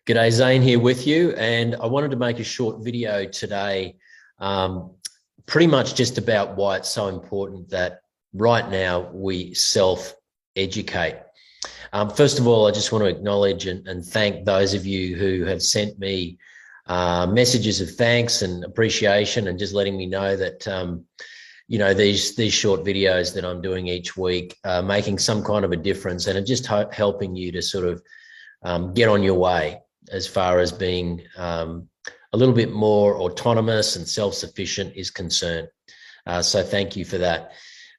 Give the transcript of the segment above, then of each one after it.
G'day, Zane here with you, and I wanted to make a short video today, pretty much just about why it's so important that right now we self-educate. First of all, I just want to acknowledge and thank those of you who have sent me messages of thanks and appreciation, and just letting me know that these short videos that I'm doing each week are making some kind of a difference, and are just helping you to sort of get on your way as far as being a little bit more autonomous and self-sufficient is concerned. So thank you for that.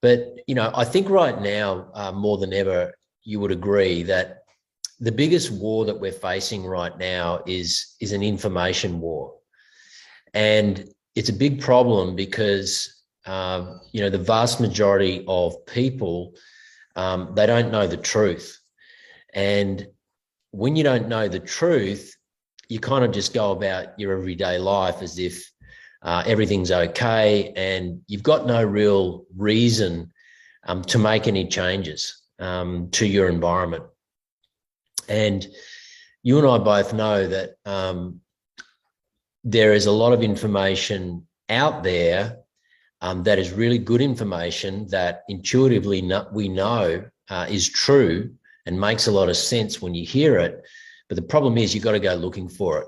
But, I think right now, more than ever, you would agree that the biggest war that we're facing right now is an information war. And it's a big problem because, the vast majority of people, they don't know the truth. And when you don't know the truth, you kind of just go about your everyday life as if everything's okay, and you've got no real reason to make any changes to your environment. And you and I both know that there is a lot of information out there that is really good information that intuitively we know is true and makes a lot of sense when you hear it. But the problem is you've got to go looking for it.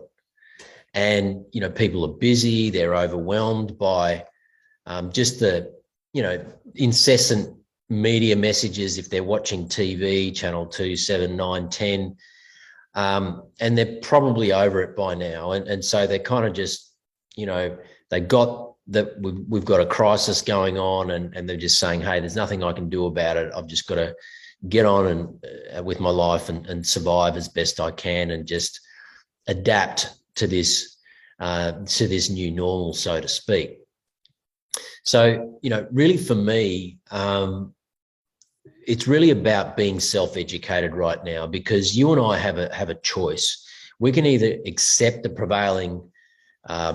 And, people are busy, they're overwhelmed by just the, incessant media messages if they're watching TV, Channel 2, 7, 9, 10. And they're probably over it by now. And so they're kind of just, they got that we've got a crisis going on, and they're just saying, hey, there's nothing I can do about it. I've just got to get on and with my life and survive as best I can, and just adapt to this new normal, so to speak. So, really for me, it's really about being self-educated right now, because you and I have a choice. We can either accept the prevailing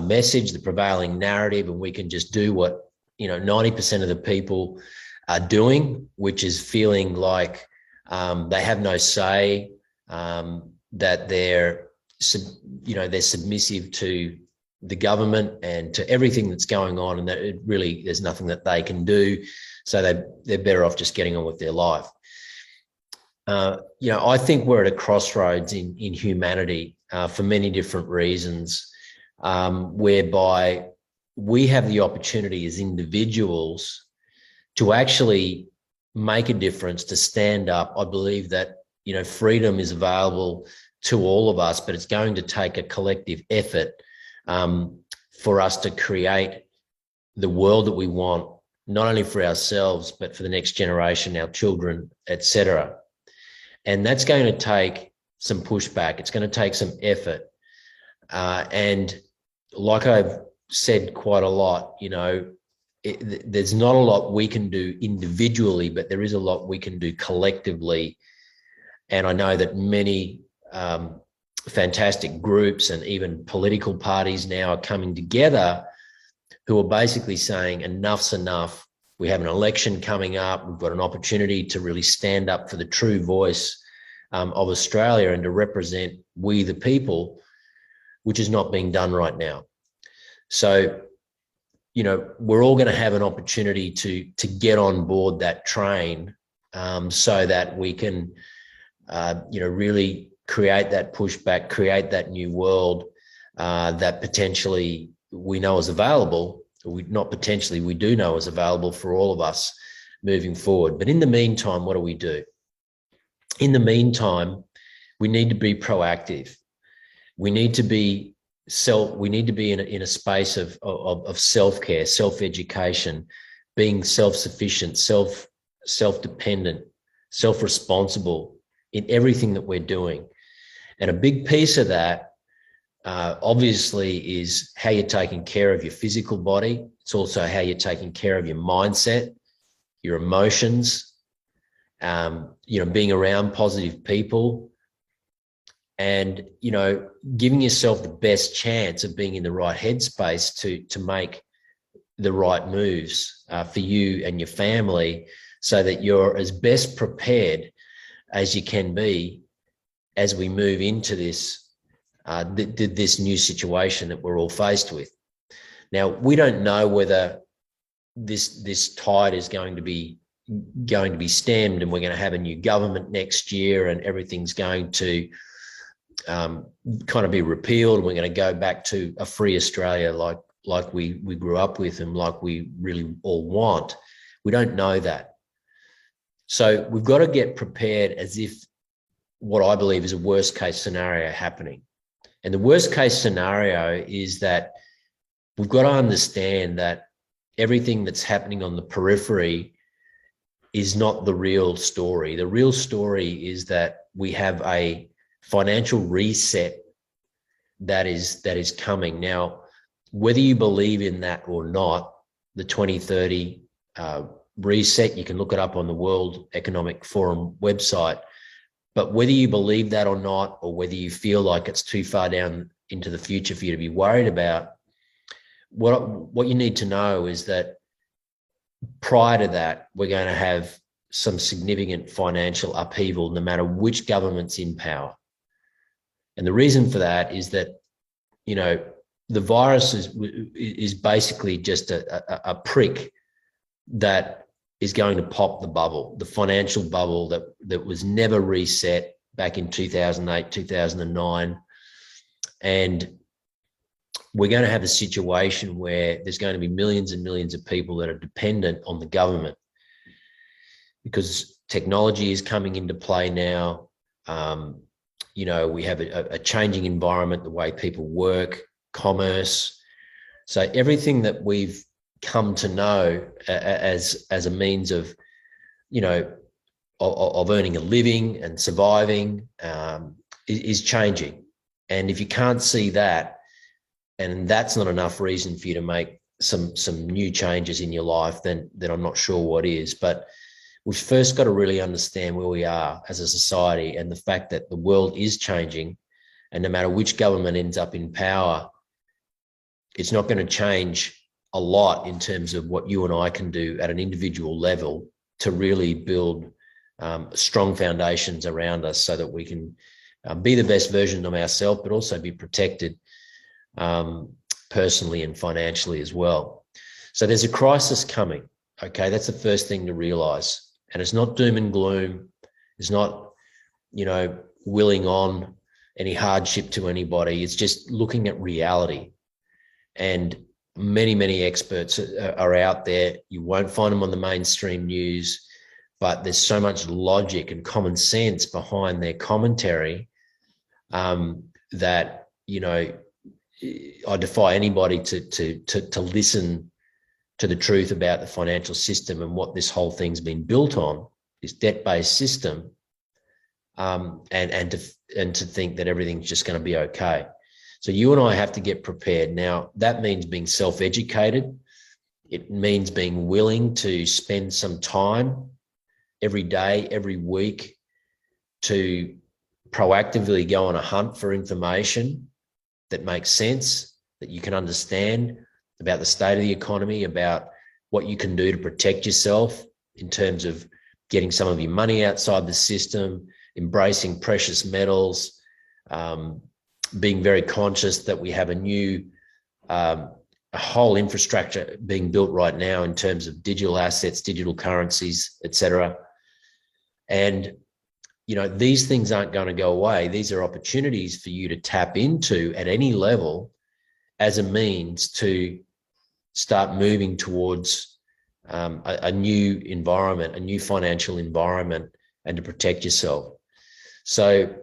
message, the prevailing narrative, and we can just do what 90% of the people are doing, which is feeling like they have no say, that they're submissive to the government and to everything that's going on, and that there's nothing that they can do, so they're better off just getting on with their life. I think we're at a crossroads in humanity for many different reasons, whereby we have the opportunity as individuals to actually make a difference, to stand up. I believe that, freedom is available to all of us, but it's going to take a collective effort for us to create the world that we want, not only for ourselves, but for the next generation, our children, etc. And that's going to take some pushback. It's going to take some effort. And like I've said quite a lot, there's not a lot we can do individually, but there is a lot we can do collectively. And I know that many fantastic groups and even political parties now are coming together, who are basically saying enough's enough. We have an election coming up. We've got an opportunity to really stand up for the true voice of Australia and to represent we the people, which is not being done right now. So, we're all going to have an opportunity to get on board that train, so that we can, really create that pushback, create that new world that potentially we know is available. We do know is available for all of us moving forward. But in the meantime, what do? In the meantime, we need to be proactive. We need to be in a space of self-care, self-education, being self-sufficient, self-dependent, self-responsible in everything that we're doing. And a big piece of that, obviously, is how you're taking care of your physical body. It's also how you're taking care of your mindset, your emotions, being around positive people, and, giving yourself the best chance of being in the right headspace to make the right moves for you and your family, so that you're as best prepared as you can be as we move into this this new situation that we're all faced with. Now, we don't know whether this tide is going to be stemmed and we're going to have a new government next year and everything's going to kind of be repealed and we're going to go back to a free Australia like we grew up with and like we really all want. We don't know that. So we've got to get prepared as if what I believe is a worst case scenario happening. And the worst case scenario is that we've got to understand that everything that's happening on the periphery is not the real story. The real story is that we have a financial reset that is coming. Now, whether you believe in that or not, the 2030 reset, you can look it up on the World Economic Forum website. But whether you believe that or not, or whether you feel like it's too far down into the future for you to be worried about, what you need to know is that prior to that, we're going to have some significant financial upheaval no matter which government's in power. And the reason for that is that, you know, the virus is basically just a prick that is going to pop the bubble, the financial bubble that was never reset back in 2008, 2009. And we're going to have a situation where there's going to be millions and millions of people that are dependent on the government because technology is coming into play now. You know, we have a changing environment, the way people work, commerce. So everything that we've come to know as a means of, you know, of earning a living and surviving is changing. And if you can't see that, and that's not enough reason for you to make some new changes in your life, then I'm not sure what is. But we've first got to really understand where we are as a society and the fact that the world is changing, and no matter which government ends up in power, it's not going to change a lot in terms of what you and I can do at an individual level to really build strong foundations around us so that we can be the best version of ourselves, but also be protected personally and financially as well. So there's a crisis coming. Okay, that's the first thing to realize. And it's not doom and gloom. It's not, you know, willing on any hardship to anybody. It's just looking at reality. And many experts are out there. You won't find them on the mainstream news, but there's so much logic and common sense behind their commentary that, you know, I defy anybody to listen to the truth about the financial system and what this whole thing's been built on, this debt-based system, and to think that everything's just going to be okay. So you and I have to get prepared. Now, that means being self-educated. It means being willing to spend some time every day, every week to proactively go on a hunt for information that makes sense, that you can understand about the state of the economy, about what you can do to protect yourself in terms of getting some of your money outside the system, embracing precious metals, being very conscious that we have a whole infrastructure being built right now in terms of digital assets, digital currencies, etc. And, you know, these things aren't going to go away. These are opportunities for you to tap into at any level as a means to start moving towards a new environment, a new financial environment, and to protect yourself. So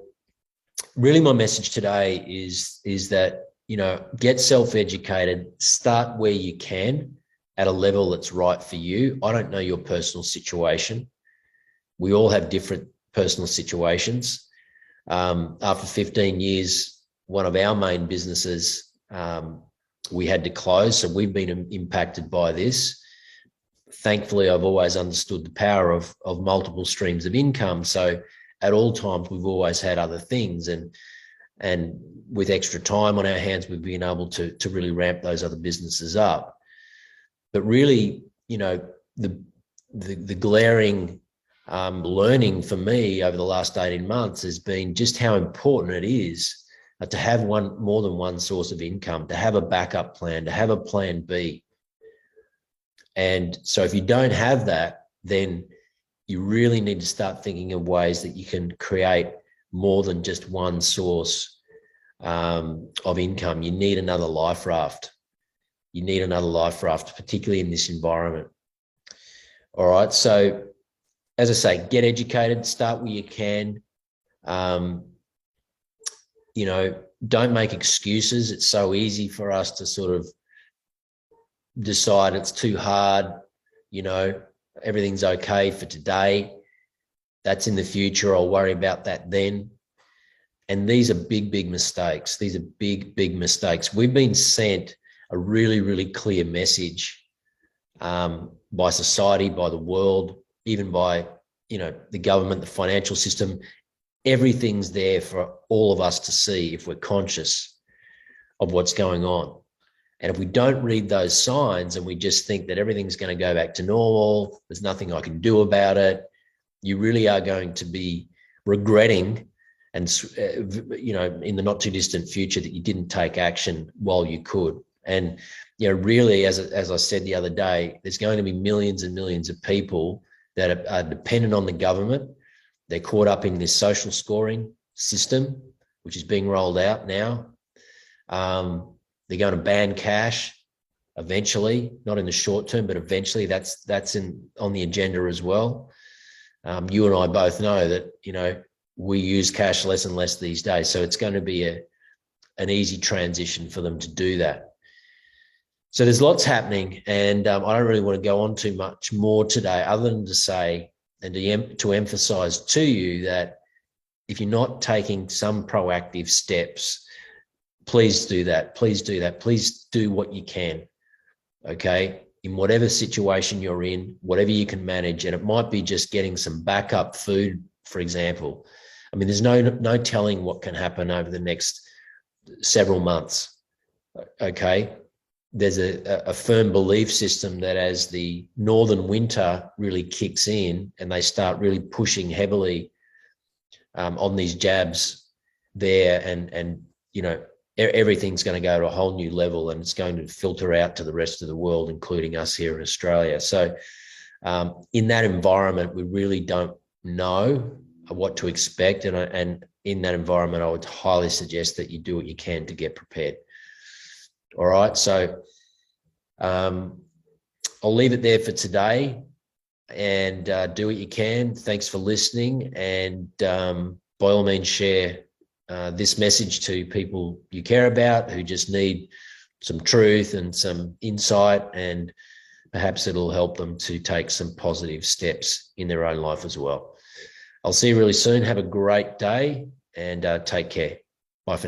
really my message today is that, you know, get self-educated, start where you can at a level that's right for you. I don't know your personal situation. We all have different personal situations. After 15 years, one of our main businesses, we had to close. So we've been impacted by this. Thankfully, I've always understood the power of multiple streams of income. So at all times, we've always had other things. And with extra time on our hands, we've been able to really ramp those other businesses up. But really, you know, the glaring learning for me over the last 18 months has been just how important it is to have more than one source of income, to have a backup plan, to have a plan B. And so if you don't have that, then you really need to start thinking of ways that you can create more than just one source of income. You need another life raft. You need another life raft, particularly in this environment. All right. So as I say, get educated, start where you can. You know, don't make excuses. It's so easy for us to sort of decide it's too hard, you know, everything's okay for today. That's in the future. I'll worry about that then. And these are big, big mistakes. These are big, big mistakes. We've been sent a really, really clear message by society, by the world, even by, you know, the government, the financial system. Everything's there for all of us to see if we're conscious of what's going on. And if we don't read those signs and we just think that everything's going to go back to normal, there's nothing I can do about it, you really are going to be regretting, and you know, in the not too distant future, that you didn't take action while you could. And you know, really, as I said the other day, there's going to be millions and millions of people that are dependent on the government. They're caught up in this social scoring system, which is being rolled out now. They're going to ban cash eventually, not in the short term, but eventually. That's on the agenda as well. You and I both know that, you know, we use cash less and less these days. So it's going to be an easy transition for them to do that. So there's lots happening, and I don't really want to go on too much more today, other than to say and to emphasize to you that if you're not taking some proactive steps, please do that. Please do that. Please do what you can. Okay. In whatever situation you're in, whatever you can manage. And it might be just getting some backup food, for example. I mean, there's no telling what can happen over the next several months. Okay. There's a firm belief system that as the northern winter really kicks in and they start really pushing heavily on these jabs there, and you know, everything's going to go to a whole new level, and it's going to filter out to the rest of the world, including us here in Australia. So in that environment, we really don't know what to expect. And in that environment, I would highly suggest that you do what you can to get prepared. All right. So I'll leave it there for today, and do what you can. Thanks for listening. And by all means, share this message to people you care about who just need some truth and some insight, and perhaps it'll help them to take some positive steps in their own life as well. I'll see you really soon. Have a great day, and take care. Bye for now.